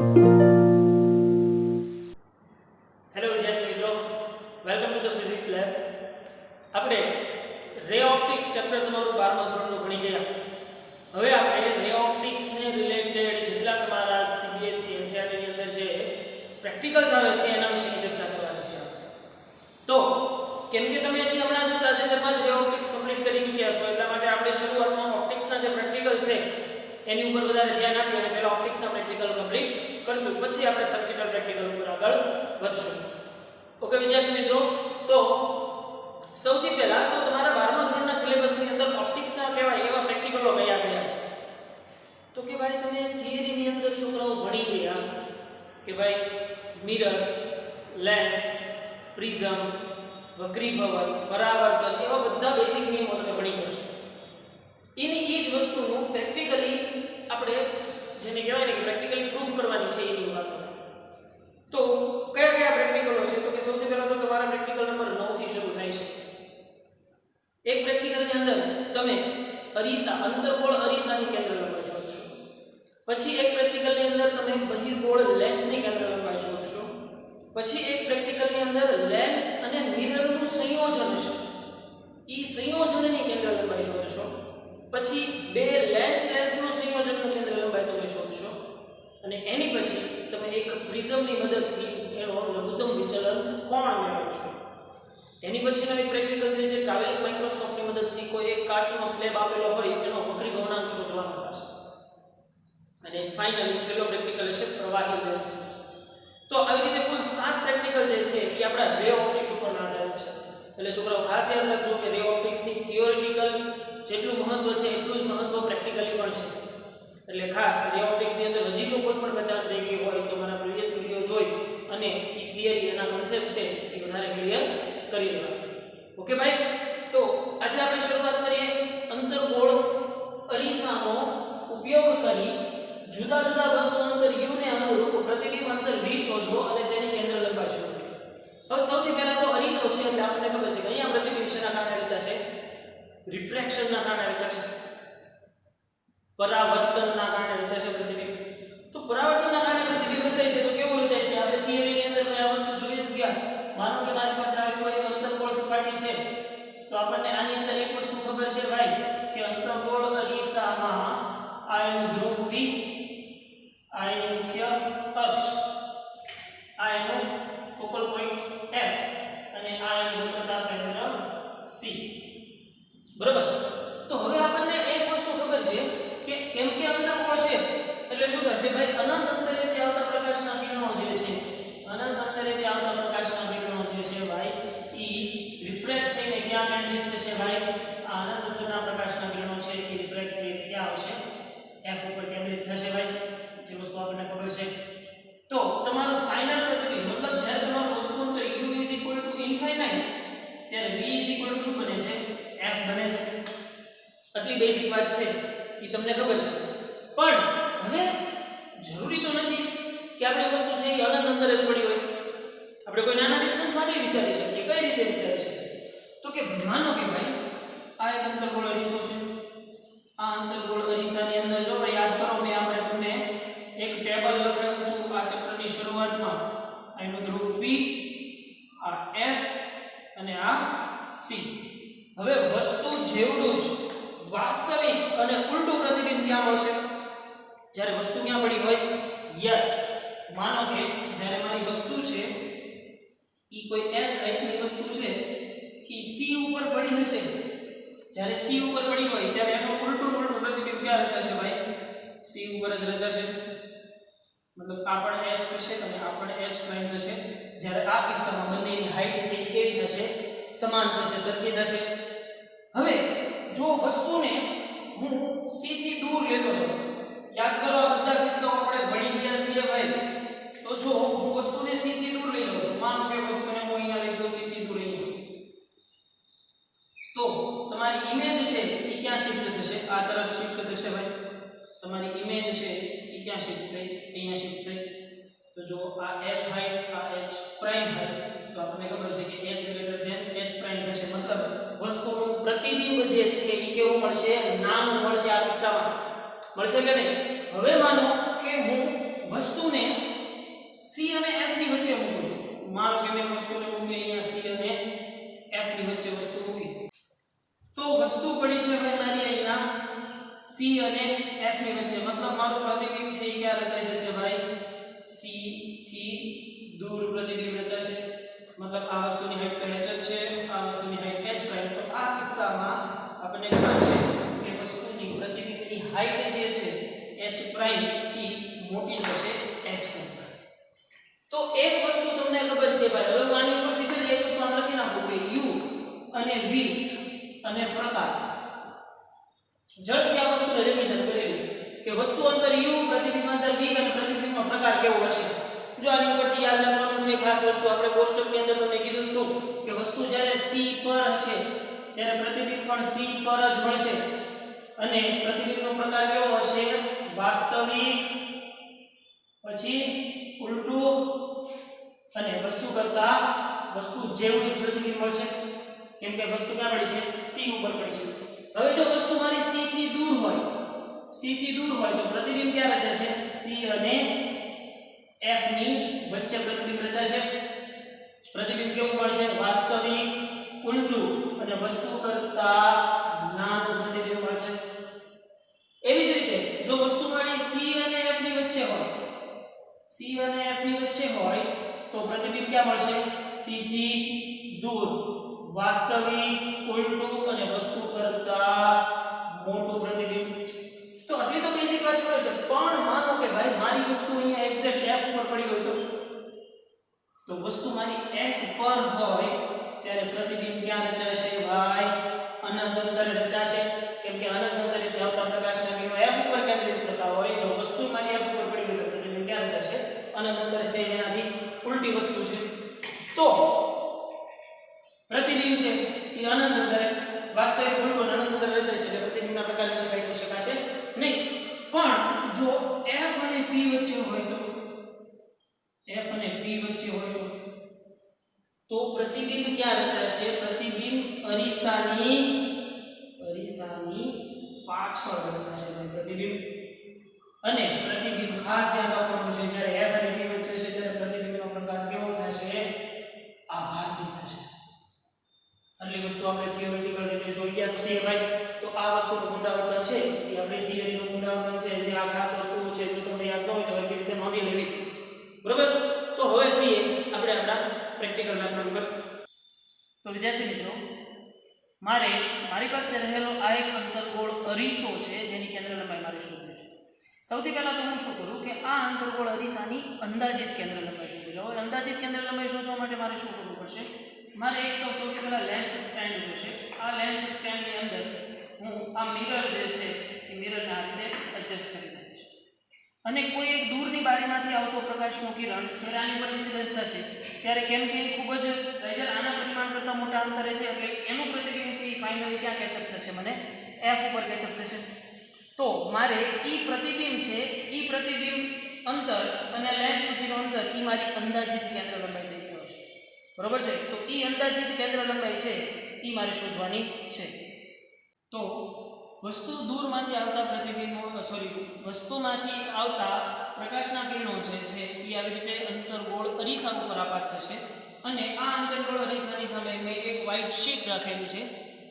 Hello વિદ્યાર્થી મિત્રો, welcome to the physics lab. આપણે રે ઓપ્ટિક્સ ચેપ્ટર તમારું 12મા ધોરણનું ભણી ગયા. હવે આપણે રે ઓપ્ટિક્સને રિલેટેડ જેટલા તમારા સીબીએસઈ એનસીઈઆરટી ની અંદર જે પ્રેક્ટિકલ્સ આવે છે એના વિશેની ચર્ચા કરવાની છે. તો કેમ કે તમે હજી હમણાં જ તાજેતરમાં જ રે ઓપ્ટિક્સ કમ્પ્લીટ કરી ચૂક્યા છો, એટલા માટે આપણે શરૂઆતમાં ઓપ્ટિક્સના જે પ્રેક્ટિકલ છે એની ઉપર વધારે ધ્યાન આપી અને પહેલા ઓપ્ટિક્સના પ્રેક્ટિકલ કમ્પ્લીટ કરશું, પછી આપણે સર્કિટલ પ્રેક્ટિકલ ઉપર આગળ વધશું. ઓકે વિદ્યાર્થી મિત્રો, તો સૌથી પહેલા તો તમારા 12મા ધોરણના સિલેબસની અંદર ઓપ્ટિક્સના કહેવાય એવા પ્રેક્ટિકલો કયા કયા છે? તો કે ભાઈ તમે થિયરીની અંદર છોકરાઓ ભણી ગયા કે ભાઈ મિરર, લેન્સ, પ્રિઝમ, વક્રીભવન, પરાવર્તન, એવા બધા બેઝિક નિયમો તમે ભણી ગયા છો. એની એ જ વસ્તુનું પ્રેક્ટિકલી આપણે જેને કહેવાય ને કે પ્રેક્ટિકલી પ્રૂફ કરવાની છે એની વાત. તો કયા કયા પ્રેક્ટિકલો છે? તો કે સૌથી પહેલા તો તમારા પ્રેક્ટિકલ નંબર 9 થી શરૂ થાય છે. એક પ્રેક્ટિકલની અંદર તમે અરીસા, અંતર્ગોળ અરીસાની કેન્દ્ર લંબાઈ શોધશો. પછી એક પ્રેક્ટિકલની અંદર તમે બહિર્ગોળ લેન્સની કેન્દ્ર લંબાઈ શોધશો. પછી એક પ્રેક્ટિકલની અંદર લેન્સ અને મિરરનું સંયોજન છે, ઈ સંયોજનની કેન્દ્ર લંબાઈ શોધશો. પછી બે લેન્સનું સંયોજનનું કેન્દ્ર લંબાઈ તમે શોધશો અને એની પછી તમે એક પ્રિઝમની મદદથી એનો લઘુત્તમ વિચલન કોણ મેળવશો. એની પછીનો એક પ્રેક્ટિકલ છે જે ટ્રાવેલિંગ માઇક્રોસ્કોપની મદદથી કોઈ એક કાચનો સ્લેબ આપેલો હોય એનો વક્રીભવનાંક શોધવાનો થશે. અને ફાઇનલી છેલ્લો પ્રેક્ટિકલ છે પ્રવાહી લેન્સ. તો આવી રીતે કુલ 7 પ્રેક્ટિકલ જે છે એ આપણા રે ઓપ્ટિક્સ ઉપર આધારિત છે. એટલે છોકરાઓ ખાસ યાદ રાખજો કે રે ઓપ્ટિક્સની થિયોરિટિકલ જેટલું મહત્વ છે એટલું જ મહત્વ પ્રેક્ટિકલી પણ છે. એટલે ખાસ રે ઓપ્ટિક્સની અંદર હજી જો કોઈ પણ 50 રહી ગઈ હોય તો મારા પ્રીવિયસ વિડિયો જોઈ અને એ થિયરી એના કન્સેપ્ટ છે એ વધારે ક્લિયર કરી લેવા. ઓકે ભાઈ, તો આજે આપણે શરૂઆત કરીએ અંતર્ગોળ અરીસાનો ઉપયોગ કરી જુદા જુદા વસ્તુ અંતર u ને અનુરૂપ પ્રતિબિંબ અંતર v શોધો અને તેની કેન્દ્ર લંબાઈ શોધો. હવે સૌથી પહેલા તો અરીસો છે એટલે આપણને ખબર છે કે અહીંયા પ્રતિબિંબ શેના કારણે રચાશે? રિફ્રેક્શનના કારણે રચાશે, પરાવર્તનના કારણે રચાશે પ્રતિબિંબ. તો પરાવર્તનના કારણે પ્રતિબિંબ રચાય છે તો કેવું રચાય છે? આપણે થિયરીની અંદર કઈ વસ્તુ જોઈએ જ ગયા. માનો કે મારી પાસે આવી કોઈ અંતર્ગોળ સપાટી છે તો આપણને આની અંદર એક વસ્તુ ખબર છે ભાઈ કે અંતર્ગોળ અરીસામાં આ એનું ધ્રુવ P, આ એનું મુખ્ય અક્ષ, આ એનું ફોકલ પોઈન્ટ F અને આ એનું વક્રતા કેન્દ્ર C. બરાબર? તો હવે આપણને એક વસ્તુ ખબર છે કે કેમ કે અંતર્ગોળ છે એટલે શું થશે ભાઈ? અનંત અંતરેથી આવતા પ્રકાશના કિરણો જે છે, અનંત અંતરેથી આવતા પ્રકાશના કિરણો જે છે ભાઈ ઈ રિફ્રેક્ટ થઈને ક્યાં કેન્દ્રિત થશે ભાઈ? આ અનંત અંતરના પ્રકાશના કિરણો છે એ રિફ્રેક્ટ થઈને ક્યાં આવશે? F ઉપર કેન્દ્રિત થશે ભાઈ. જે વસ્તુ આપણને ખબર છે. તો તમારું ફાઇનલ પ્રતિબિંબ મતલબ જ્યારે તમારું વસ્તુ અંતર u ઇન્ફાઇનાઇટ ત્યારે v શું બને છે? F બને છે. આટલી બેઝિક વાત છે એ તમને ખબર છે. પણ હવે જરૂરી તો નથી કે આપણી વસ્તુ છે એ અનંત અંતરે જ પડી હોય. આપણે કોઈ નાના ડિસ્ટન્સ માટે વિચારી શકીએ. કઈ રીતે વિચારી શકીએ? તો કે માનો કે ભાઈ આ એક અંતર્ગોળ અરીસો છે. આ અંતર્ગોળ અરીસાની અંદર જો ભાઈ યાદ કરો મેં આપણે તમને એક ટેબલ લખાવ્યું હતું આ ચેપ્ટરની શરૂઆતમાં. આનું ધ્રુવ P, આ F અને આ C. હવે વસ્તુ જેવડું જ વાસ્તવિક અને ઉલટું પ્રતિબિંબ ક્યાં મળશે? જ્યારે વસ્તુ ક્યાં પડી હોય? યસ, માનો કે જ્યારે મારી વસ્તુ છે ઈ કોઈ h હાઈટની વસ્તુ છે ઈ c ઉપર પડી હશે. જ્યારે c ઉપર પડી હોય ત્યારે એનું ઉલટું પ્રતિબિંબ ક્યાં રચાશે ભાઈ? c ઉપર જ રચાશે. મતલબ આ પણ h થશે અને આ પણ h પ્રાઇમ થશે. જ્યારે આ કિસ્સામાં બંનેની હાઈટ છે એ કેવી થશે? સમાન થશે, સરખી થશે. હવે જો વસ્તુને હું c થી દૂર લેતો છું, યાદ કરો આ બધા કિસ્સાઓ આપણે ભણી ગયા છીએ ભાઈ. તો જો હું વસ્તુને c થી દૂર લઈ લઉં છું, માનો કે વસ્તુને હું અહીંયા લઈ ગયો c થી દૂર લઈ ગયો, તો તમારી ઇમેજ છે એ ક્યાં શિફ્ટ થશે? આ તરફ શિફ્ટ થશે ભાઈ. તમારી ઇમેજ છે એ ક્યાં શિફ્ટ થઈ? અહીંયા શિફ્ટ થઈ. તો જો આ h હાઈટ, આ h પ્રાઇમ હાઈટ, તો આપણને ખબર છે કે h greater than h prime થશે. મતલબ વસ્તુનું પ્રતિબિંબ જે છે એ કેવું મળશે? નાનું મળશે. આ કિસ્સામાં મળશે કે નહીં? હવે માનો કે હું વસ્તુને પ્રાઇમ ઈ મોટી થશે h કરતા. તો એક વસ્તુ તમને ખબર છે ભાઈ, હવે આની ઉપરથી છે ને એક વસ્તુ આમ લખી નાખો કે u અને v અને પ્રકાર. ઝડપથી આ વસ્તુને રિવિઝન કરી લો કે વસ્તુ અંતર u, પ્રતિબિંબ અંતર v અને પ્રતિબિંબનો પ્રકાર કેવો હશે. જો આની ઉપરથી યાદ રાખવાનું છે ખાસ વસ્તુ, આપણે કોષ્ટકની અંદર તમને કીધું હતું કે વસ્તુ જ્યારે c પર હશે ત્યારે પ્રતિબિંબ પણ c પર જ મળશે અને પ્રતિબિંબનો પ્રકાર કેવો હશે? વાસ્તવિક, પછી ઉલટું અને વસ્તુ કરતા વસ્તુ જેવું જ પ્રતિબિંબ મળશે, કેમ કે વસ્તુ ક્યાં પડી છે? c ઉપર પડી છે. હવે જો વસ્તુ મારી c થી દૂર હોય તો પ્રતિબિંબ ક્યાં રચાશે? c અને f ની વચ્ચે પ્રતિબિંબ રચાશે. પ્રતિબિંબ કેવું મળશે? વાસ્તવિક, ઉલટું અને વસ્તુ કરતા નાનું પ્રતિબિંબ મળશે. એવી જ રીતે જો વસ્તુ મારી c અને f ની વચ્ચે હોય તો પ્રતિબિંબ ક્યાં મળશે? c થી દૂર, વાસ્તવિક, ઉલટું અને વસ્તુ કરતા મોટું પ્રતિબિંબ. તો આટલી તો બેઝિક વાત પડે છે, પણ માનો કે ભાઈ મારી વસ્તુ અહીંયા એક્ઝેક્ટ f ઉપર પડી હોય તો વસ્તુ મારી f પર હોય ત્યારે પ્રતિબિંબ ક્યાં રચાશે ભાઈ? અનંત અંતરે રચાશે, કેમ કે અનંત અંતરેથી આવતા પ્રકાશના કિરણો f ઉપર કેન્દ્રિત થતા હોય. જો વસ્તુ મારી f ઉપર પડી હોય તો પ્રતિબિંબ ક્યાં રચાશે? અનંત અંતરે છે, એનાથી ઉલટી વસ્તુ છે. તો પ્રતિબિંબ છે એ અનંત અંતરે, વાસ્તવિક, ઉલટું અને અનંત અંતરે રચાશે એટલે પ્રતિબિંબના પ્રકાર વિશે કંઈ કહી શકાશે નહીં. પણ જો f અને p વચ્ચે હોય તો પ્રતિબિંબ ક્યાં રચાશે? પ્રતિબિંબ અરીસાની પાછળ રચાશે પ્રતિબિંબ. અને પ્રતિબિંબ ખાસ ધ્યાન રાખવાનું છે, જ્યારે f અને p વચ્ચે છે ત્યારે પ્રતિબિંબનો પ્રકાર કેવો થશે? આભાસી થશે. આટલી વસ્તુ આપણે થિયોરેટિકલ રીતે જોઈ ગયા છીએ ભાઈ. તો આ વસ્તુનું પુનરાવર્તન છે એ આપણી થિયરીનું પુનરાવર્તન છે, જે આ ખાસ વસ્તુઓ છે જો તમને યાદ ન હોય તો કેવી રીતે નોંધી લેવી, બરોબર. તો હવે જોઈએ આપણે આપણા પ્રેક્ટિકલ મેથડ ઉપર. તો વિદ્યાર્થી મિત્રો, મારી પાસે રહેલો આ એક અંતર્ગોળ અરીસો છે જેની કેન્દ્ર લંબાઈ મારે શોધવી છે. સૌથી પહેલા તો હું શું કરું કે આ અંતર્ગોળ અરીસાની અંદાજિત કેન્દ્ર લંબાઈ શોધી લઉં. હવે અંદાજિત કેન્દ્ર લંબાઈ શોધવા માટે મારે શું કરવું પડશે? મારે એક તો સૌથી પહેલા લેન્સ સ્ટેન્ડ જોશે. આ લેન્સ સ્ટેન્ડની અંદર હું આ મિરર જે છે એ મિરરને આ રીતે એડજસ્ટ કરી દઈશ અને કોઈ એક દૂરની બારીમાંથી આવતો પ્રકાશનું કિરણ જ્યારે આની પર ઇન્સિડન્સ થશે ત્યારે કેમ કે એ ખૂબ જ રાઈઝર આના પરિમાણ કરતાં મોટા અંતરે છે એટલે એનું પ્રતિબિંબ છે એ ફાઇનલી ક્યાં કેચઅપ થશે? મને f ઉપર કેચઅપ થશે. તો મારે પ્રતિબિંબ છે પ્રતિબિંબ અંતર અને લેન્સ સુધીનું અંતર મારી અંદાજિત કેન્દ્ર લંબાઈ થઈ ગયો છે, બરોબર છે. તો અંદાજિત કેન્દ્ર લંબાઈ છે મારે શોધવાની છે. તો વસ્તુમાંથી આવતા પ્રકાશના કિરણો જે છે એ આવી રીતે અંતર્ગોળ અરીસા ઉપર આપાત થશે અને આ અંતર્ગોળ અરીસાની સામે મેં એક વ્હાઇટ શીટ રાખેલી છે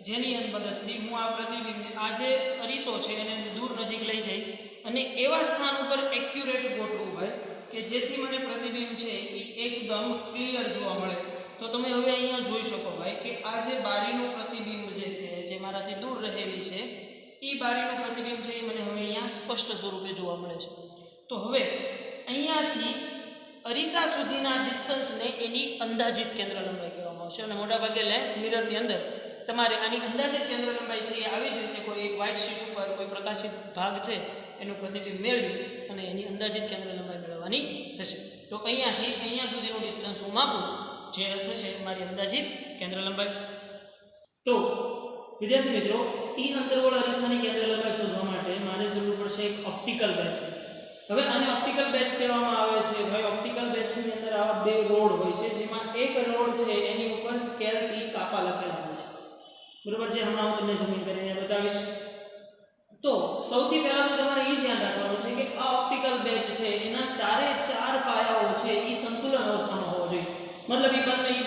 જેની મદદથી હું આ પ્રતિબિંબને આ જે અરીસો છે એને દૂર નજીક લઈ જઈ અને એવા સ્થાન ઉપર એક્યુરેટ ગોઠવું હોય કે જેથી મને પ્રતિબિંબ છે એ એકદમ ક્લિયર જોવા મળે. તો તમે હવે અહીંયા જોઈ શકો ભાઈ કે આ જે બારીનું પ્રતિબિંબ જે મારાથી દૂર રહેલી છે એ બારીનું પ્રતિબિંબ છે એ મને હવે અહીંયા સ્પષ્ટ સ્વરૂપે જોવા મળે છે. તો હવે અહીંયાથી અરીસા સુધીના ડિસ્ટન્સને એની અંદાજિત કેન્દ્ર લંબાઈ કહેવામાં આવશે અને મોટાભાગે લેન્સ મિરરની અંદર તમારે આની અંદાજિત કેન્દ્ર લંબાઈ છે એ આવી જ રીતે કોઈ એક વ્હાઇટ શીટ ઉપર કોઈ પ્રકાશિત ભાગ છે એનું પ્રતિબિંબ મેળવી અને એની અંદાજિત કેન્દ્ર લંબાઈ મેળવવાની થશે. તો અહીંયાથી અહીંયા સુધીનું ડિસ્ટન્સ હું માપું જે થશે મારી અંદાજિત કેન્દ્ર લંબાઈ. તો વિદ્યાર્થી મિત્રો, અંતર્ગોળ અરીસાની કેન્દ્ર લંબાઈ શોધવા માટે મારે જરૂર પડશે એક ઓપ્ટિકલ બેચ. હવે આને ઓપ્ટિકલ બેચ કહેવામાં આવે છે. ભાઈ ઓપ્ટિકલ બેચની અંદર આવા બે રોડ હોય છે જેમાં એક રોડ છે એની ઉપર સ્કેલથી કાપા લખેલા હોય છે, બરોબર છે. હમણાં હું તમને ઝૂમ કરીને બતાવીશ. તો સૌથી પહેલા તો તમારે એ ધ્યાન રાખવાનું છે કે આ ઓપ્ટિકલ બેચ છે એના ચારે ચાર પાયાઓ છે એ સંતુલન અવસ્થામાં હોવો જોઈએ. મતલબ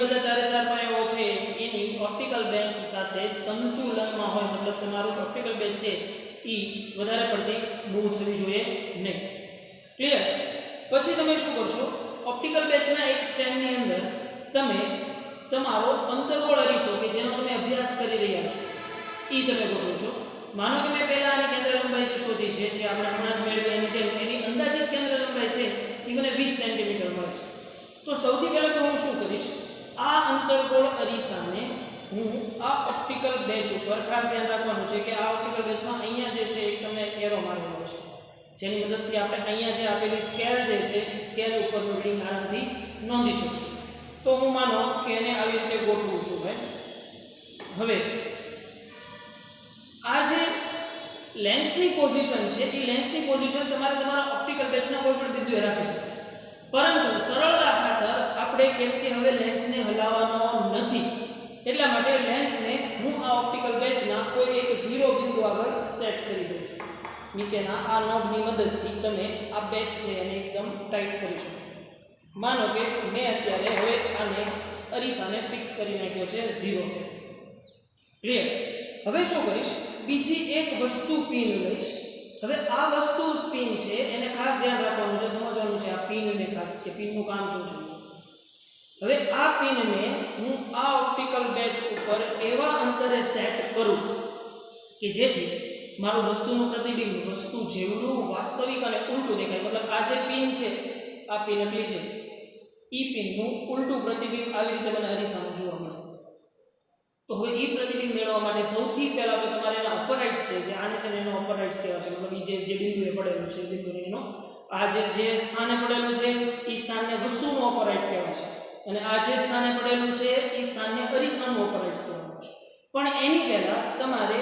બધા ચારે ચાર પાયાઓ છે એની ઓપ્ટિકલ બેન્ચ સાથે સંતુલનમાં હોય, મતલબ તમારું ઓપ્ટિકલ બેન્ચ છે એ વધારે પડતી મૂવ થવી જોઈએ નહીં. ક્લિયર? પછી તમે શું કરશો? ઓપ્ટિકલ બેન્ચના એક સ્ટેન્ડની અંદર તમે તમારો અંતર્ગોળ અરીસો કે જેનો તમે અભ્યાસ કરી રહ્યા છો એ તમે ગોઠવશો માનો કે મેં પહેલા આની કેન્દ્ર લંબાઈ જે શોધી છે, જે આપણે હમણાં જ મેળવી એની જેમ એની અંદાજિત કેન્દ્ર લંબાઈ છે એ મને 20 સેન્ટીમીટર મળે છે. તો સૌથી પહેલા તો હું શું કરીશ, આ અંતર્ગોળ અરીસાને હું આ ઓપ્ટિકલ બેચ ઉપર, ખાસ ધ્યાન રાખવાનું છે કે આ ઓપ્ટિકલ બેચમાં અહીંયા જે છે એક તમને એરો મારેલો છે, જેની મદદથી આપણે અહીંયા જે આપેલી સ્કેલ જે છે એ સ્કેલ ઉપરનું રીડિંગ આરામથી નોંધી શકશું. તો હું માનો કે એને આવી રીતે ગોઠવું છું ભાઈ. હવે આ જે લેન્સની પોઝિશન છે એ લેન્સની પોઝિશન તમારે તમારા ઓપ્ટિકલ બેચના કોઈ પણ બિંદુએ રાખી શકાય, પરંતુ સરળતા ખાતર આપણે કેમ કે હવે લેન્સને હલાવવાનો નથી એટલા માટે લેન્સને હું આ ઓપ્ટિકલ બેચના કોઈ એક 0 બિંદુ આગળ સેટ કરી દઉં છું. નીચેના આ નોબની મદદથી તમે આ બેચ છે એને એકદમ ટાઈટ કરી શકો. માનો કે મેં અત્યારે હવે આને અરીસાને ફિક્સ કરી નાખ્યો છે 0 છે. ક્લિયર? હવે શું કરીશ, બીજી એક વસ્તુ પિન લઈશ. હવે આ વસ્તુ પિન છે એને ખાસ ધ્યાન રાખવાનું છે, સમજવાનું છે આ પિનને ખાસ કે પિનનું કામ શું છે. હવે આ પિનને હું આ ઓપ્ટિકલ બેચ ઉપર એવા અંતરે સેટ કરું કે જેથી મારું વસ્તુનું પ્રતિબિંબ વસ્તુ જેવડું વાસ્તવિક અને ઉલટું દેખાય. મતલબ આ જે પિન છે, આ પિન એટલી છે, ઈ પિનનું ઉલટું પ્રતિબિંબ આવી રીતે મને અરીસામાં જોવા મળે. તો હવે એ પ્રતિબિંબ મેળવવા માટે સૌથી પહેલાં તો તમારે એના અપર રાઇટ્સ છે, જે આને છે ને એનો અપર રાઇટ્સ કહેવાય છે. મતલબ એ જે બિંદુએ પડેલું છે એ બિંદુને એનો આ જે સ્થાને પડેલું છે એ સ્થાનને વસ્તુનો અપર રાઇટ કહેવાય છે, અને આ જે સ્થાને પડેલું છે એ સ્થાનને અરીસાનું અપર રાઇટ્સ કહેવામાં છે. પણ એની પહેલાં તમારે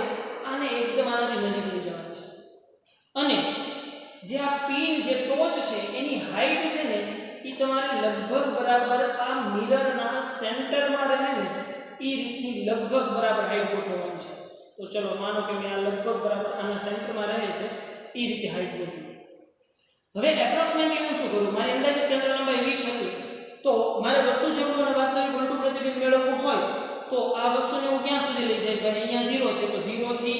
આને એકદમ આનાથી નજીક લઈ જવાનું છે, અને જે આ પિન જે ટોચ છે એની હાઈટ છે ને એ તમારે લગભગ બરાબર આ મિરરના સેન્ટરમાં રહે ને એ રીતની લગભગ બરાબર હાઈટ ગોઠવવાની છે. તો ચલો માનો કે મેં આ લગભગ બરાબર આના સેન્ટરમાં રહે છે એ રીતે હાઈટ ગોઠવી. હવે એપ્રોક્સિમેટલી હું શું કરું, મારી અંદાજિત કેન્દ્ર લંબાઈ 20 હતી, તો મારે વસ્તુ જેવડું અને વાસ્તવિક ઉલટું પ્રતિબિંબ મેળવવું હોય તો આ વસ્તુને હું ક્યાં સુધી લઈ જઈશ? ભાઈ અહીંયા 0 છે, તો 0 થી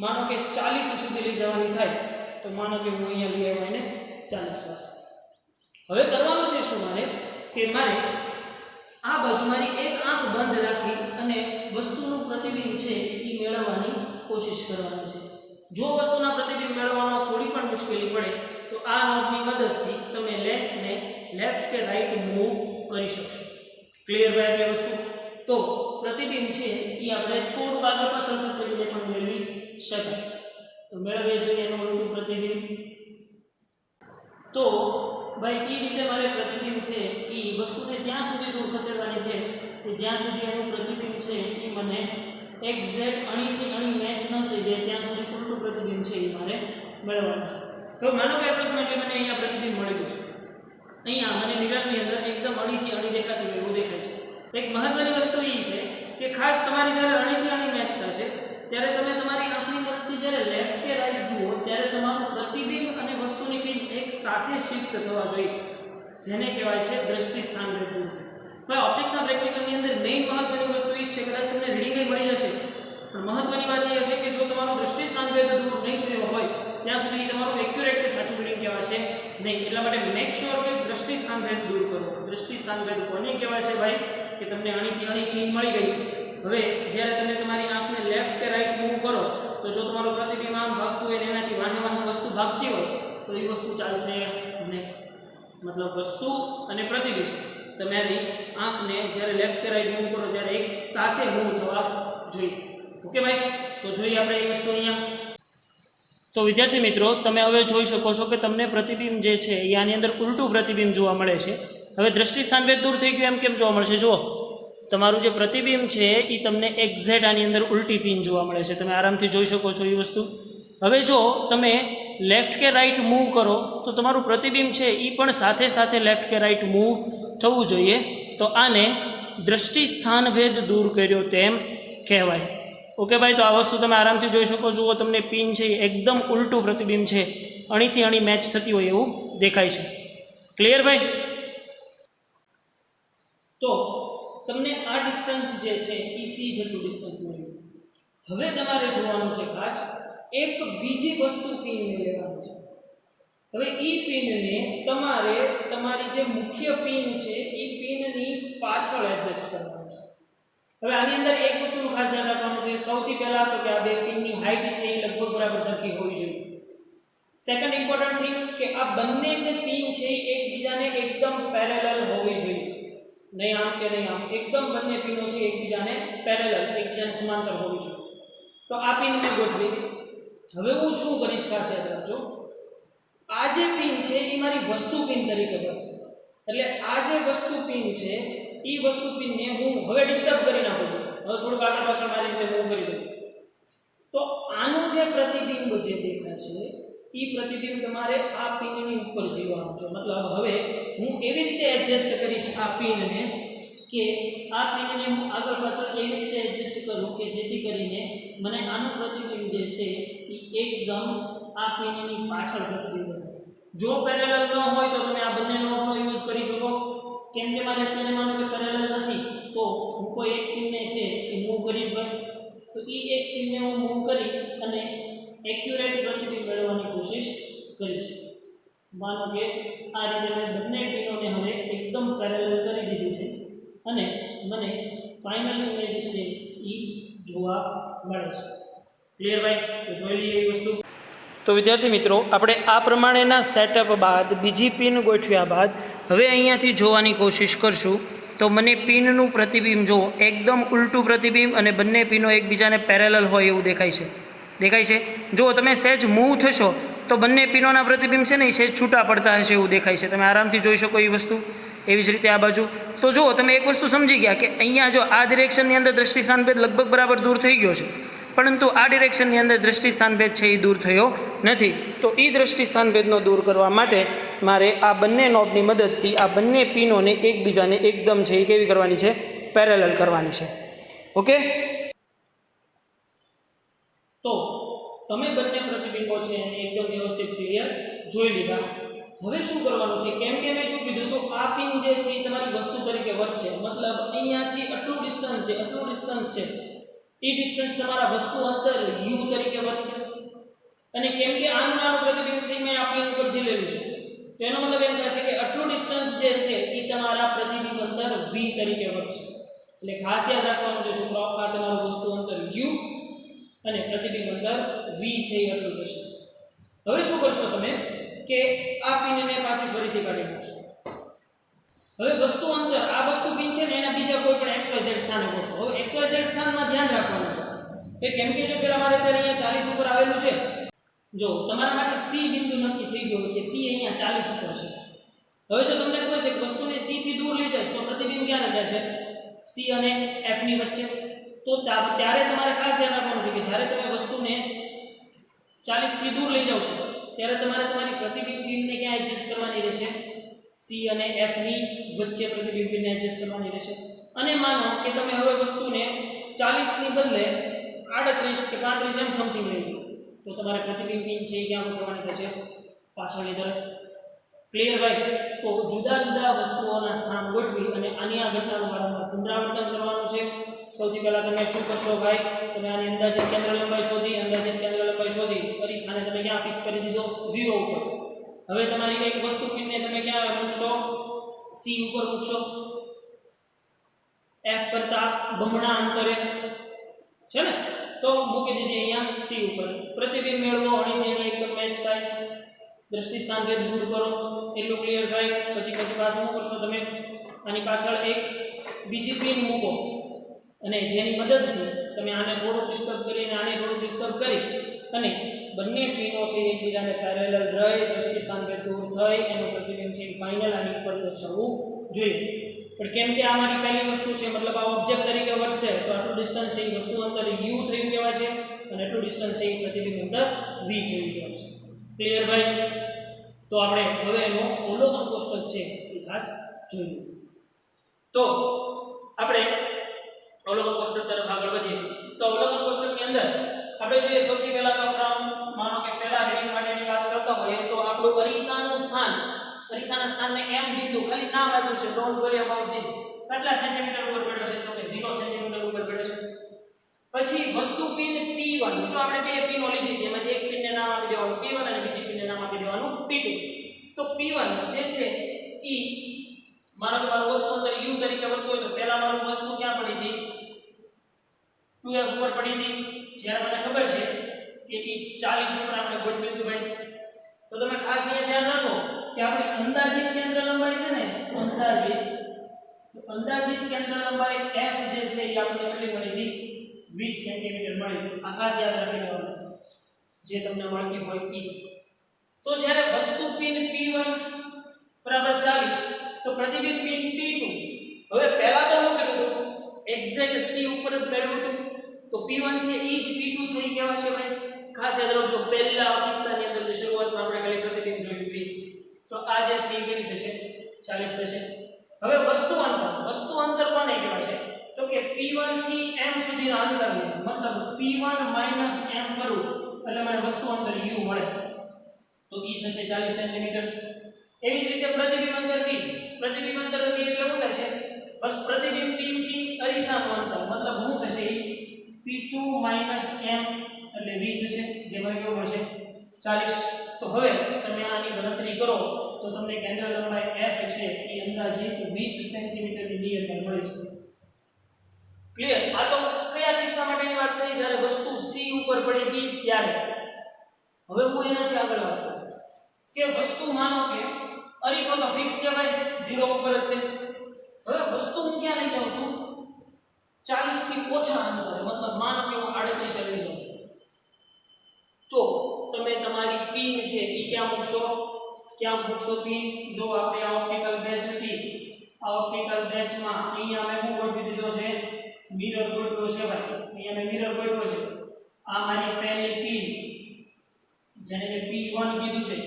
માનો કે 40 સુધી લઈ જવાની થાય. તો માનો કે હું અહીંયા લઈ આવ્યો એને 40 પાસે. હવે કરવાનું છે શું મારે, કે મારે આ બાજુ મારી એક આંખ બંધ રાખી અને વસ્તુનું પ્રતિબિંબ છે એ મેળવવાની કોશિશ કરવાની છે. જો વસ્તુના પ્રતિબિંબ મેળવવામાં થોડી પણ મુશ્કેલી પડે તો આ નોબની મદદથી તમે લેન્સને લેફ્ટ કે રાઈટ મૂવ કરી શકશો. ક્લિયર ભાઈ? એટલે વસ્તુ તો પ્રતિબિંબ છે એ આપણે થોડું આગળ પાછળ ખસેડીને પણ મેળવી શકાય. તો મેળવીએ જોઈએ એનું ઉલટું પ્રતિબિંબ. તો ભાઈ એ રીતે મારે પ્રતિબિંબ છે એ વસ્તુને ત્યાં સુધી દૂર ખસેડવાની છે કે જ્યાં સુધી એનું પ્રતિબિંબ છે એ મને એક્ઝેક્ટ અણીથી અણી મેચ ન થઈ જાય, ત્યાં સુધી ઉલટું પ્રતિબિંબ છે એ મારે મેળવવાનું છે. તો માનો કે એપ્રોક્સિમેટલી મને અહીંયા પ્રતિબિંબ મળી ગયું છે. અહીંયા મને મિરરની અંદર એકદમ અણીથી અણી દેખાતી હોય એવું દેખાય છે. એક મહત્વની વસ્તુ એ છે કે ખાસ તમારી જ્યારે અણીથી અણી મેચ થશે ત્યારે તમે તમારી આંખની મદદથી જ્યારે લેફ્ટ કે રાઈટ જુઓ ત્યારે તમારું પ્રતિબિંબ અને વસ્તુની પિન એક સાથે શિફ્ટ થવા જોઈએ, જેને કહેવાય છે દ્રષ્ટિ સ્થાન ભેદ દૂર. ભાઈ ઓપ્ટિક્સના પ્રેક્ટિકલની અંદર મેઇન મહત્વની વસ્તુ એ છે, કદાચ તમને રીડિંગ મળી જશે પણ મહત્વની વાત એ હશે કે જો તમારું દ્રષ્ટિ સ્થાન ભેદ દૂર નહીં થયો હોય ત્યાં સુધી તમારું એક્યુરેટ કે સાચું રીડિંગ કહેવાશે નહીં. એટલા માટે મેક શ્યોર કે દ્રષ્ટિ સ્થાન ભેદ દૂર કરો. દ્રષ્ટિ સ્થાન ભેદ કોને કહેવાય છે ભાઈ? કે તમને અણીથી અણી પિન મળી ગઈ છે. હવે જ્યારે તમે તમારી આંખને લેફ્ટ કે રાઈટ મૂવ કરો તો જો તમારું પ્રતિબિંબ આમ ભાગતું હોય ને એનાથી વાહે વસ્તુ ભાગતી હોય તો એ વસ્તુ ચાલશે નહીં. મતલબ વસ્તુ અને પ્રતિબિંબ તમારી આંખને જ્યારે લેફ્ટ કે રાઈટ મૂવ કરો ત્યારે એક સાથે મૂવ થવા જોઈએ. ઓકે ભાઈ? તો જોઈએ આપણે એ વસ્તુ અહીંયા. તો વિદ્યાર્થી મિત્રો, તમે હવે જોઈ શકો છો કે તમને પ્રતિબિંબ જે છે એ આની અંદર ઉલટું પ્રતિબિંબ જોવા મળે છે. હવે દ્રષ્ટિ સ્થાન ભેદ દૂર થઈ ગયું એમ કેમ જોવા મળશે? જુઓ, તમારું જે પ્રતિબિંબ છે એ તમને એક્ઝેક્ટ આની અંદર ઉલટી પિન જોવા મળે છે. તમે આરામથી જોઈ શકો છો એ વસ્તુ. હવે જો તમે લેફ્ટ કે રાઈટ મૂવ કરો તો તમારું પ્રતિબિંબ છે એ પણ સાથે સાથે લેફ્ટ કે રાઈટ મૂવ થવું જોઈએ. તો આને દ્રષ્ટિ સ્થાન ભેદ દૂર કર્યો તેમ કહેવાય. ઓકે ભાઈ? તો આ વસ્તુ તમે આરામથી જોઈ શકો. જુઓ, તમને પિન છે એકદમ ઉલટું પ્રતિબિંબ છે, અણીથી અણી મેચ થતી હોય એવું દેખાય છે. ક્લિયર ભાઈ? તો તમને આ ડિસ્ટન્સ જે છે એ સી જેટલું ડિસ્ટન્સ મળ્યું. હવે તમારે જોવાનું છે ખાસ એક બીજી વસ્તુ પિનને લેવાની છે. હવે એ પિનને તમારે તમારી જે મુખ્ય પિન છે એ પિનની પાછળ એડજસ્ટ કરવાની છે. હવે આની અંદર એક વસ્તુનું ખાસ ધ્યાન રાખવાનું છે, સૌથી પહેલા તો કે આ બે પિનની હાઈટ છે એ લગભગ બરાબર સરખી હોવી જોઈએ. સેકન્ડ ઇમ્પોર્ટન્ટ થિંગ કે આ બંને જે પિન છે એ એકબીજાને એકદમ પેરેલલ હોવી જોઈએ. નહીં આમ કે નહીં આમ, એકદમ બંને પિનો છે એકબીજાને પેરેલલ, એકબીજાને સમાંતર હોવી જોઈએ. તો આ પિન મેં ગોઠવી. હવે હું શું કરીશ ખાસ યાદ રાખજો, આ જે પિન છે એ મારી વસ્તુ પિન તરીકે બનશે. એટલે આ જે વસ્તુ પિન છે એ વસ્તુ પિનને હું હવે ડિસ્ટર્બ કરી નાખું છું. હવે થોડુંક આગળ પાછળ મારી રીતે મૂવ કરી દઉં છું. તો આનું જે પ્રતિબિંબ જે દેખાશે એ પ્રતિબિંબ તમારે આ પિનની ઉપર જીવવાનું છે. મતલબ હવે હું એવી રીતે એડજસ્ટ કરીશ આ પિનને કે આ પિનને હું આગળ પાછળ એવી રીતે એડજસ્ટ કરું કે જેથી કરીને મને આનું પ્રતિબિંબ જે છે એ એકદમ આ પિનની પાછળ પ્રતિબિંબ થાય. જો પેરેલલ ન હોય તો તમે આ બંને નોબનો યુઝ કરી શકો. કેમ કે મારે અત્યારે માનો કે પેરેલલ નથી તો હું કોઈ એક પિનને છે એ મૂવ કરીશ ભાઈ, તો એ એક પિનને હું મૂવ કરી અને એક્યુરેટ પ્રતિબિંબ મેળવવાની કોશિશ કરીશ. માનો કે આ રીતે મેં બંને પિનોને હવે એકદમ પેરેલલ કરી દીધી છે અને મને ફાઇનલ ઇમેજ છે એ જોવા મળે છે. ક્લિયર ભાઈ? તો જોઈ લઈએ એ વસ્તુ. તો વિદ્યાર્થી મિત્રો, આપણે આ પ્રમાણેના સેટઅપ બાદ બીજી પિન ગોઠવ્યા બાદ હવે અહીંયાથી જોવાની કોશિશ કરશું. તો મને પિનનું પ્રતિબિંબ જો એકદમ ઉલટું પ્રતિબિંબ અને બંને પિનો એકબીજાને પેરેલલ હોય એવું દેખાય છે. દેખાય છે? જો તમે સહેજ મૂવ થશો તો બંને પિનોના પ્રતિબિંબ છે ને એ સહેજ છૂટા પડતા હશે એવું દેખાય છે. તમે આરામથી જોઈ શકો એ વસ્તુ. એવી જ રીતે આ બાજુ. તો જુઓ, તમે એક વસ્તુ સમજી ગયા કે અહીંયા જો આ ડિરેક્શનની અંદર દ્રષ્ટિસ્થાનભેદ લગભગ બરાબર દૂર થઈ ગયો છે, પરંતુ આ ડિરેક્શનની અંદર દ્રષ્ટિસ્થાનભેદ છે એ દૂર થયો નથી. તો એ દ્રષ્ટિસ્થાનભેદનો દૂર કરવા માટે મારે આ બંને નોબની મદદથી આ બંને પિનોને એકબીજાને એકદમ છે એ કેવી કરવાની છે? પેરેલલ કરવાની છે. ઓકે? તો તમે બંને પ્રતિબિંબો છે એને એકદમ વ્યવસ્થિત ક્લિયર જોઈ લીધા. હવે શું કરવાનું છે? કેમ કે મેં શું કીધું તો આ પિન જે છે એ તમારી વસ્તુ તરીકે વર્તશે. મતલબ અહીંયાથી આટલું ડિસ્ટન્સ છે એ ડિસ્ટન્સ તમારા વસ્તુ અંતર u તરીકે વર્તશે. અને કેમ કે આનું નાનું પ્રતિબિંબ છે મેં આ પિન ઉપર ઝીલેલું છે, તો એનો મતલબ એમ થશે કે આટલું ડિસ્ટન્સ જે છે એ તમારા પ્રતિબિંબ અંતર v તરીકે વર્તશે. એટલે ખાસ યાદ રાખવાનું છે છોકરાઓ, આ તમારું વસ્તુ અંતર u અને પ્રતિબિંબ અંતર v છે એ આટલું થશે. હવે શું કરશો તમે કે આ પિનને પાછી ફરીથી કાઢી નાખશો. હવે વસ્તુ અંતર આ વસ્તુ પિન છે ને એના બીજા કોઈ પણ xyz સ્થાને ગોઠવો. હવે xyz સ્થાનમાં ધ્યાન રાખવાનું છે કે કેમ કે જો પેલા મારે અત્યારે અહીંયા 40 ઉપર આવેલું છે, જો તમારા માટે c બિંદુ નક્કી થઈ ગયો કે c અહીંયા 40 ઉપર છે. હવે જો તમને ખબર છે કે વસ્તુને c થી દૂર લઈ જાય તો પ્રતિબિંબ ક્યાં રચાશે? c અને f ની વચ્ચે. તો ત્યારે તમારે ખાસ ધ્યાન રાખવાનું છે કે જ્યારે તમે વસ્તુને 40 થી દૂર લઈ જાવ છો ત્યારે તમારે તમારી પ્રતિબિંબ પિનને ક્યાં એડજસ્ટ કરવાની રહેશે? c અને f ની વચ્ચે પ્રતિબિંબ પિનને એડજસ્ટ કરવાની રહેશે. અને માનો કે તમે હવે વસ્તુને 40 ની બદલે 38 કે 35 એમ સમથિંગ લઈ ગયો, તો તમારે પ્રતિબિંબ પિન છે એ ક્યાં મૂકવાની થશે? પાછળની તરફ. ક્લિયર ભાઈ? તો જુદા જુદા વસ્તુઓના સ્થાન ગોઠવી અને આની આ ઘટનાનું વારંવાર પુનરાવર્તન કરવાનું છે. સૌથી પહેલા તમે શું કરશો ભાઈ? તમે આની અંદાજિત કેન્દ્ર લંબાઈ શોધી અરીસાને તમે ક્યાં ફિક્સ કરી દીધો? 0 ઉપર. હવે તમારી એક વસ્તુ પિનને તમે ક્યાં મૂકશો? c ઉપર મૂકશો. f કરતા બમણા અંતરે છે ને, તો મૂકી દીધી અહીંયા c ઉપર. પ્રતિબિંબ મેળવો, અણીથી એકદમ મેચ થાય, દ્રષ્ટિસ્થાન ભેદ દૂર કરો, એટલું ક્લિયર થાય. પછી પાછું શું કરશો તમે? આની પાછળ એક બીજી પિન મૂકો અને જેની મદદથી તમે આને થોડું ડિસ્ટર્બ કરીને આને થોડું ડિસ્ટર્બ કરી અને બંને પિનો છે એકબીજાને પેરેલલ રહી દ્રષ્ટિસ્થાન ભેદ દૂર થઈ એનો પ્રતિબિંબ છે ફાઇનલ આની ઉપર દર્શાવવું જોઈએ. પણ કેમ કે આ મારી પહેલી વસ્તુ છે, મતલબ આ ઓબ્જેક્ટ તરીકે વર્તશે, તો આટલું ડિસ્ટન્સ છે એ વસ્તુ અંતર u થયું કહેવાય છે અને એટલું ડિસ્ટન્સ છે એ પ્રતિબિંબ અંતર v થયું કહેવાય છે. ક્લિયર ભાઈ? તો આપણે હવે એનો અવલોકન કોષ્ટક છે એ ખાસ જોઈએ. તો આપણે અવલોકન કોષ્ટક તરફ આગળ વધીએ. તો અવલોકન કોષ્ટકની અંદર આપણે જોઈએ સૌથી પહેલા તો માનો કે પહેલા રીડિંગ માટેની વાત કરતા હોઈએ તો આપણું અરીસાનું સ્થાન, અરીસાના સ્થાનને m બિંદુ ખાલી નામ આપ્યું છે, ડોન્ટ વરી અબાઉટ ધીસ. કેટલા સેન્ટીમીટર ઉપર પડ્યો છે? તો કે 0 સેન્ટીમીટર ઉપર પડ્યો છે. પછી વસ્તુ પિન P1, જો આપણે બે પિનો લીધી છે એમાં એક પિનને નામ આપી દેવાનું P1 અને બીજી પિનને નામ આપી દેવાનું P2. તો P1 જે છે ઈ માનો કે મારું વસ્તુ અંદર u તરીકે વર્તતું હોય તો પહેલા મારું વસ્તુ ક્યાં પડી હતી? 2f ઉપર પડી હતી જ્યારે મને ખબર છે કે એ 40 ઉપર આપણે ગોઠવ્યું હતું ભાઈ તો તમે ખાસ અહીંયા ધ્યાન રાખો કે આપણે અંદાજિત કેન્દ્ર લંબાઈ છે ને અંદાજિત કેન્દ્ર લંબાઈ f જે છે એ આપણે કેટલી મળી હતી 20 સેન્ટીમીટર મળી હતી આ ખાસ યાદ રાખી લેવાનું જે તમને મળતી હોય એ તો જ્યારે વસ્તુ પિન p1 બરાબર 40 તો પ્રતિબિંબ પિન p2 હવે પહેલા તો શું કર્યું હતું એક્ઝેક્ટ c ઉપર જ મેળવ્યું હતું તો p1 છે એ જ p2 થઈ કેવા છે ભાઈ ખાસ યાદ રાખજો પહેલા કિસ્સાની અંદર જે શરૂઆતમાં આપણે ખાલી પ્રતિબિંબ જોયું હતું તો આ જે છે એ કેવી થશે 40 થશે હવે વસ્તુ અંતર કોને કહેવાય છે તો કે p1 થી m સુધીના અંતરને મતલબ p1 m કરું એટલે મને વસ્તુ અંતર u મળે તો e થશે 40 સેન્ટીમીટર એવી જ રીતે પ્રતિબિંબ અંતર v એટલે શું થશે બસ પ્રતિબિંબ પિન થી અરીસાનું અંતર મતલબ શું થશે p2 m એટલે v થશે જે મને કેવું મળશે 40 તો હવે તમે આની ગણતરી કરો તો તમને કેન્દ્ર લંબાઈ f છે એ અંદાજિત 20 સેન્ટીમીટર ની નિયર પર મળે છે ક્લિયર આ તો કયા કિસ્સા માટેની વાત થઈ જ્યારે વસ્તુ c ઉપર પડી હતી ત્યારે હવે હું એનાથી આગળ વાત કરું કે વસ્તુ માનો કે અરીસો તો ફિક્સ છે ભાઈ 0 ઉપર જ તે હવે વસ્તુ હું ક્યાં લઈ જાઉં છું 40 થી ઓછા અંતરે મતલબ માનો કે હું 38 લઈ જાઉં છું તો તમે તમારી પિન છે એ ક્યાં મૂકશો પિન જો આપણે આ ઓપ્ટિકલ બેચ હતી આ ઓપ્ટિકલ બેચમાં અહીંયા મેં શું ગોઠવી દીધો છે મિરર ગોઠવ્યો છે ભાઈ અહીંયા મેં મિરર ગોઠવ્યો છે આ મારી પહેલી પિન જેને મેં p1 કીધું છે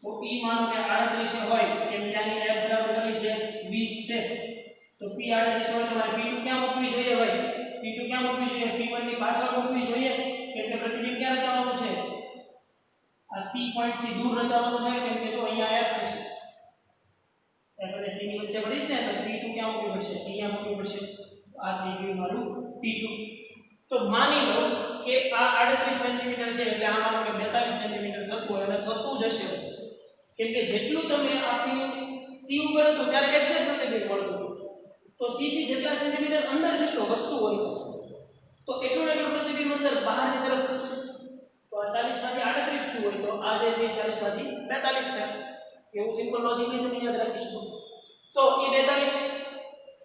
તો p માનો કે 38 હોય કેમ ત્યાંની f બરાબર કેટલી છે 20 છે તો p 38 હોય તો મારે p2 ક્યાં મૂકવી જોઈએ ભાઈ p1 ની પાછળ મૂકવી જોઈએ કેમ કે પ્રતિબિંબ ક્યાં રચાવાનું છે આ c પોઈન્ટ થી દૂર રચાવાનું છે કેમ કે જો અહીંયા f થશે f અને c ની વચ્ચે પડીશ ને તો p2 ક્યાં મૂકવી પડશે અહીંયા મૂકવી પડશે આ થઈ ગયું મારું p2 તો માની લો કે આ 38 સેન્ટીમીટર છે એટલે આ માનો કે 42 સેન્ટીમીટર થતું હોય અને થતું જ હશે કેમ કે જેટલું તમે આપી c ઉપર હતો ત્યારે એક્ઝેક્ટ પ્રતિબિંબ મળતું તો c થી જેટલા સેન્ટીમીટર અંદર જશો વસ્તુ હોય તો એટલું પ્રતિબિંબ અંદર બહારની તરફ ખસશે તો આ 40 માંથી 38 શું હોય તો આ જે છે 40 માંથી 42 થાય એવું સિમ્પલ લોજિક ની તમે યાદ રાખી શકો તો એ 42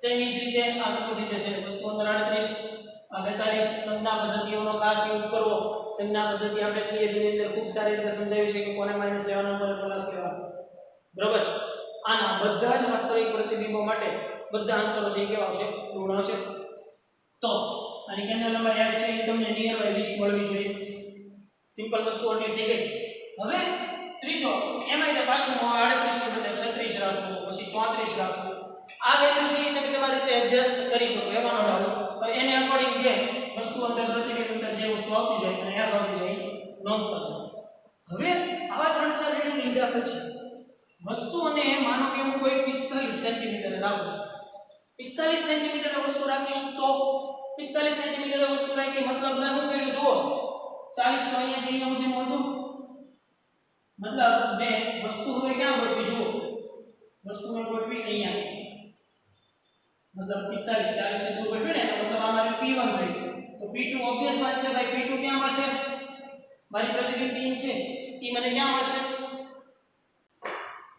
સેમ જ રીતે આ કેટલું થઈ જશે વસ્તુ અંદર 38 આ 42 સંજ્ઞા પદ્ધતિઓનો ખાસ યુઝ કરવો સંજ્ઞા પદ્ધતિ આપણે થિયરીની અંદર ખૂબ સારી રીતે સમજાવી છે કે કોને માઈનસ લેવાનો કોને પ્લસ લેવાનો બરાબર આના બધા જ વાસ્તવિક પ્રતિબિંબો માટે બધા અંતરો છે એ કેવા આવશે ઋણ આવશે તો આની કેન્દ્ર લંબાઈ f છે એ તમને નિયર બાય 20 મળવી જોઈએ સિમ્પલ વસ્તુ ઓર્ડર થઈ ગઈ હવે ત્રીજો એમાં એટલે પાછું 38 ને બદલે 36 રાખવું પછી 34 રાખવું આ વેલ્યુ છે એ તમે તમારી રીતે એડજસ્ટ કરી શકો એમાં નો ડાઉટ હવે એને અકોર્ડિંગ જે વસ્તુ અંદર પ્રતિબિંબ અંદર જે વસ્તુ આવતી જાય અને f આવતી જાય નોંધ કરજો હવે આવા 3-4 રીડિંગ લીધા પછી વસ્તુને માનો કે હું કોઈ 45 સેન્ટીમીટર રાખું છું 45 સેન્ટીમીટર વસ્તુ રાખીશ તો 45 સેન્ટીમીટર વસ્તુ રાખી મતલબ મેં શું કર્યું જુઓ 40 તો અહીંયા જઈને સુધી મોટું મતલબ મેં વસ્તુ હવે ક્યાં ગોઠવી જુઓ વસ્તુ મેં ગોઠવી અહીંયા મતલબ 45 40 से दूर गोठवी ને તો મતલબ આ મારી p1 થઈ તો p2 ઓબવિયસ વાત છે ભાઈ p2 ક્યાં મળશે મારી પ્રતિબિંબ પિન છે એ મને ક્યાં મળશે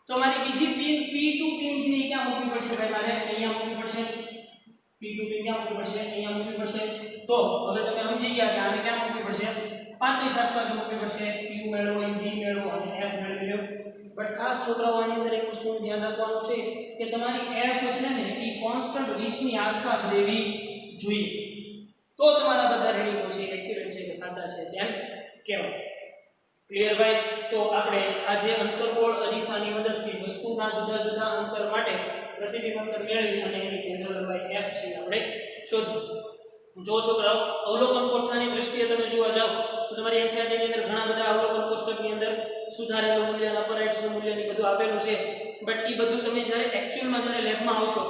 તો મારી બીજી પિન p2 પિન છે એ ક્યાં મૂકવી પડશે ભાઈ મારે અહીંયા મૂકવી પડશે p2 પિન ક્યાં મૂકવી પડશે અહીંયા મૂકવી પડશે તો હવે તમે સમજી ગયા કે આને ક્યાં મૂકવી પડશે 35 આસપાસ મૂકવી પડશે q મેળવો v મેળવો અને f મેળવી લો બટ ખાસ છોકરાઓની અંદર એક વસ્તુનું ધ્યાન રાખવાનું છે કે તમારી f છે ને એ કોન્સ્ટન્ટ 20 ની આસપાસ રહેવી જોઈએ તો તમારા બધા રીડિંગો છે એક્યુરેટ છે કે સાચા છે તેમ કહેવાય ક્લિયર ભાઈ તો આપણે આજે અંતર્ગોળ અરીસાની મદદથી વસ્તુના જુદા જુદા અંતર માટે પ્રતિબિંબ અંતર મેળવી અને એની કેન્દ્ર લંબાઈ f છે આપણે શોધી જો છોકરાઓ અવલોકન કોષ્ટકની દ્રષ્ટિએ તમે જોવા જાઓ તો તમારી એનસીઈઆરટી ની અંદર ઘણા બધા અવલોકન કોષ્ટકની અંદર સુધારેલું મૂલ્ય અને અપરાઇટ્સનું મૂલ્ય ની બધું આપેલું છે બટ એ બધું તમે જ્યારે એક્ચ્યુઅલમાં જ્યારે લેબમાં આવશો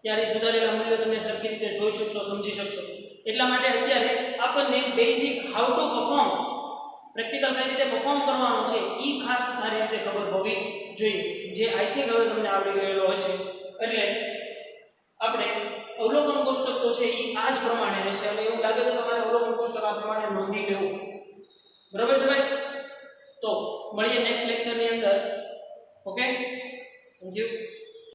ત્યારે સુધારેલા મૂલ્યો તમે સરખી રીતે જોઈ શકશો સમજી શકશો એટલા માટે અત્યારે આપણને basic how to perform practical કઈ રીતે પરફોર્મ કરવાનું છે એ ખાસ સારી રીતે ખબર હોવી જોઈએ જે આઈ થિંક હવે તમને આવડી ગયેલો હશે એટલે આપણે અવલોકન કોષ્ટક તો છે એ આ જ પ્રમાણે રહેશે અને એવું લાગે તો તમારે અવલોકન કોષ્ટક આ પ્રમાણે નોંધી લેવું. બરાબર છે ભાઈ? તો મળીએ નેક્સ્ટ લેક્ચરની અંદર. Okay, thank you.